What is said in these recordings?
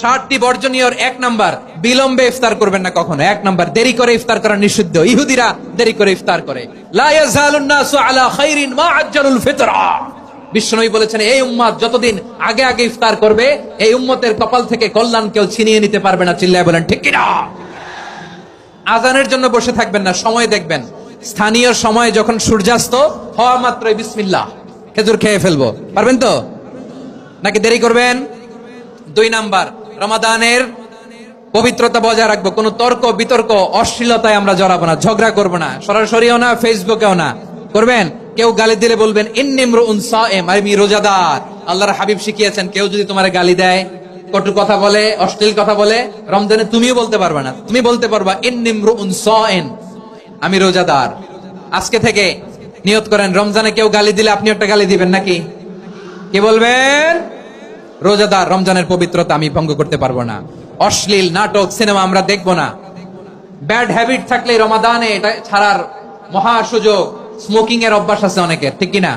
60টি বর্জনীয়র 1 number, বিলম্বে ইফতার করবেন না কখনো। 1 নাম্বার, দেরি করে ইফতার করা নিষিদ্ধ। ইহুদিরা দেরি করে ইফতার করে। লা ইয়াজালুন নাসু আলা খাইরিন মা আজ্জালুল ফিতরা। বিশ্বনবী বলেছেন, এই উম্মত যতদিন আগে আগে ইফতার করবে, এই উম্মতের কপাল থেকে কল্যাণ কেউ ছিনিয়ে নিতে পারবে না। চিল্লায় বলেন ঠিক কিনা? আজানের জন্য বসে থাকবেন না, সময় দেখবেন। স্থানীয় সময় যখন সূর্যাস্ত হওয়া মাত্রই বিসমিল্লাহ, খেজুর খেয়ে ফেলবো। পারবেন তো নাকি দেরি করবেন? 2 নাম্বার, রমাদানের পবিত্রতা বজায় রাখবো। কোনো তর্ক বিতর্ক অশ্লীলতায় আমরা জড়াবো না, ঝগড়া করবো না, সরাসরিও না, ফেসবুকেও না। করবেন কেউ গালি দিলে বলবেন ইন্নী ইমরুউন সায়েম, আমি রোজাদার। আল্লাহর হাবিব শিখিয়েছেন, কেউ যদি তোমার গালি দেয়, কটু কথা বলে, অশ্লীল কথা বলে, রমজানে তুমিও বলতে পারবে না। তুমি বলতে পারবা ইন্নী ইমরুউন সায়েম, আমি রোজাদার। আজকে থেকে নিয়ত করেন, রমজানে কেউ গালি দিলে আপনি একটা গালি দিবেন নাকি? কি বলবেন? রোজাদার, রমজানের পবিত্রতা আমি ভঙ্গ করতে পারবো না। অশ্লীল নাটক সিনেমা আমরা দেখবো না। ব্যাড হ্যাবিট থাকলে রমাদানে এটা ছাড়ার মহা সুযোগ। স্মোকিং এর অভ্যাস আছে অনেকের, ঠিক কিনা?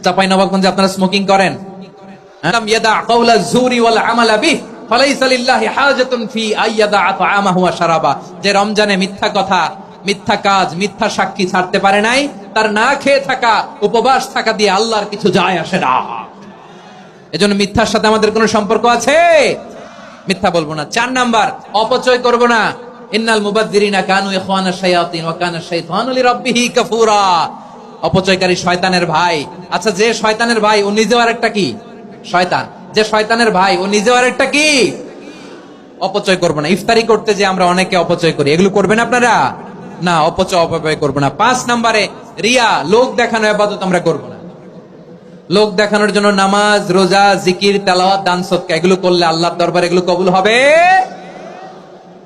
চাঁপাইনবাবগঞ্জে আপনারা স্মোকিং করেন? ইয়াদা কাওলা যুরি ওয়াল আমালা বিহি ফালাইসা লিল্লাহি হাজাতুন ফি আইয়াদা তাআমাহু ওয়া শারাবা। যে রমজানে মিথ্যা কথা, মিথ্যা কাজ, মিথ্যা সাক্ষী ছাড়তে পারে নাই, তার না খেয়ে থাকা, উপবাস থাকা দিয়ে আল্লাহর কিছু যায় আসে না। এজন্য মিথ্যার সাথে আমাদের কোনো সম্পর্ক আছে? মিথ্যা বলবো না। 4 নাম্বার, অপচয় করব না। ইন্নাল মুবাদদিরিনা কানু ইখওয়ানাশ শায়াতিন ওয়া কানা শাইতানু লিরাব্বিহি কাফুরা। অপচয়কারী শয়তানের ভাই। আচ্ছা, যে শয়তানের ভাই ও নিজেও আরেকটা কি? শয়তান। যে শয়তানের ভাই ও নিজেও আরেকটা কি? অপচয় করব না। ইফতারি করতে যে আমরা অনেকে অপচয় করি, এগুলো করবেন আপনারা না। অপচয় করব না। 5 নাম্বারে, রিয়া, লোক দেখানো ইবাদত আমরা করব না। লোক দেখানোর জন্য নামাজ, রোজা, জিকির, তেলাওয়াত, দান সদকা এগুলো করলে আল্লাহর দরবারে এগুলো কবুল হবে?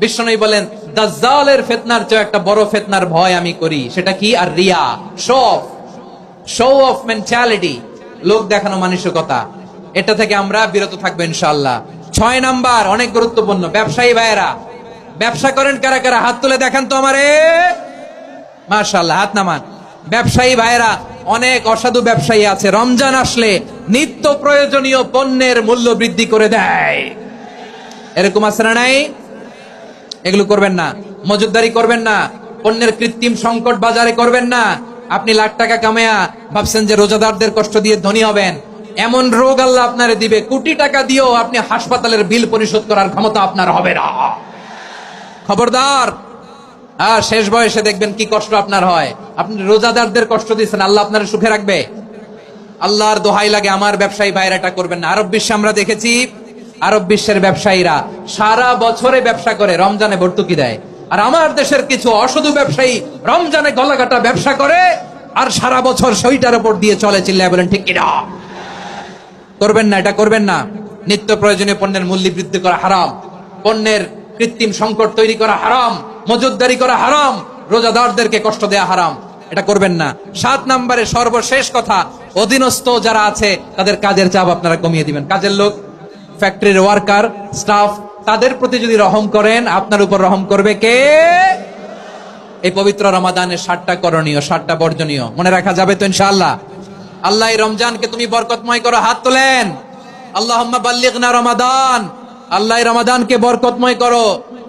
বিশ্বনবী বলেন, দাজ্জালের ফিতনার চেয়ে একটা বড় ফিতনার ভয় আমি করি। সেটা কি? আর রিয়া, শো অফ মেন্টালিটি, লোক দেখানো মানসিকতা। এটা থেকে আমরা বিরত থাকবো ইনশাআল্লাহ। 6 নাম্বার, অনেক গুরুত্বপূর্ণ। ব্যবসায়ী ভাইয়েরা, ব্যবসা করেন কারা কারা? হাত তুলে দেখান তো আমারে। মাশাআল্লাহ, হাত নামান। ব্যবসায়ী ভাইয়েরা, অনেক অসাধু ব্যবসায়ী আছে, রমজান আসলে নিত্য প্রয়োজনীয় পণ্যের মূল্য বৃদ্ধি করে দেয়। এরকম আছে না নাই? এগুলো করবেন না। মজুদদারি করবেন না। পণ্যের কৃত্রিম সংকট বাজারে করবেন না। আপনি লাখ টাকা কামায়া ভাবছেন যে রোজাদারদের কষ্ট দিয়ে ধনী হবেন। এমন রোগ আল্লাহ আপনারে দিবে, কোটি টাকা দিয়েও আপনি হাসপাতালের বিল পরিশোধ করার ক্ষমতা আপনার হবে না। খবরদার। শেষ বয়সে দেখবেন কি কষ্ট আপনার হয়। আপনি রোজাদারদের কষ্ট দিচ্ছেন, আল্লাহ আপনার সুখে রাখবে? আল্লাহর দোহাই লাগে, আমার ব্যবসায়ী ভাইরা এটা করবেন না। আরব বিশ্বে আমরা দেখেছি, আরব বিশ্বের ব্যবসায়ীরা সারা বছরে ব্যবসা করে, রমজানে ভর্তুকি দেয়। আর আমার দেশের কিছু অসাধু ব্যবসায়ী রমজানে গলাকাটা ব্যবসা করে আর সারা বছর সেইটার উপর দিয়ে চলে। চিল্লায় বলেন ঠিক কিনা? করবেন না, এটা করবেন না। নিত্য প্রয়োজনীয় পণ্যের মূল্য বৃদ্ধি করা হারাম, পণ্যের কৃত্রিম সংকট তৈরি করা হারাম, মজুদদারি করা হারাম, রোজাদারদেরকে কষ্ট দেয়া হারাম। এটা করবেন না। 7 নম্বরে সর্বশেষ কথা, অধীনস্থ যারা আছে তাদের কাজের চাপ আপনারা কমিয়ে দিবেন। কাজের লোক, ফ্যাক্টরির ওয়ার্কার, স্টাফ, তাদের প্রতি যদি রহম করেন, আপনার উপর রহম করবে কে? এই পবিত্র রমাদানের 7টা করণীয়, 7টা বর্জনীয় মনে রাখা যাবে তো ইনশাআল্লাহ? আল্লাহ এই রমজানকে তুমি বরকতময় করো। হাত তোলেন। আল্লাহুম্মা বাল্লিগনা রমাদান। আল্লাহ রমাদানকে বরকতময় করো।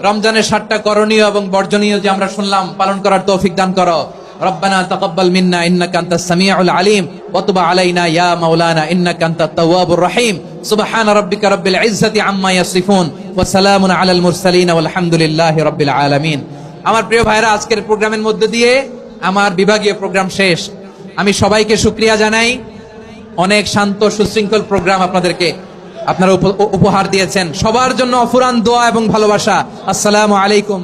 রমজানের 7টা করণীয় এবং বর্জনীয় যে আমরা শুনলাম, পালন করার তৌফিক দান করো। রব্বানা তাকাব্বাল মিন্না ইন্নাকা আনতাস সামিউল আলিম ওয়া তুব আলাইনা ইয়া মাওলানা ইন্নাকা আনতাত তাওয়াবুর রহিম। সুবহান রাব্বিকা রাব্বিল ইজ্জাতি আম্মা ইয়াসিফুন ওয়া সালামুন আলাল মুরসালিন ওয়াল হামদুলিল্লাহি রাব্বিল আলামিন। আমার প্রিয় ভাইরা, আজকের প্রোগ্রামের মধ্য দিয়ে আমার বিভাগীয় প্রোগ্রাম শেষ। আমি সবাইকে শুকরিয়া জানাই। অনেক শান্ত সুশৃঙ্খল প্রোগ্রাম আপনারা উপহার দিয়েছেন। সবার জন্য অফুরান দোয়া এবং ভালোবাসা। আসসালামু আলাইকুম।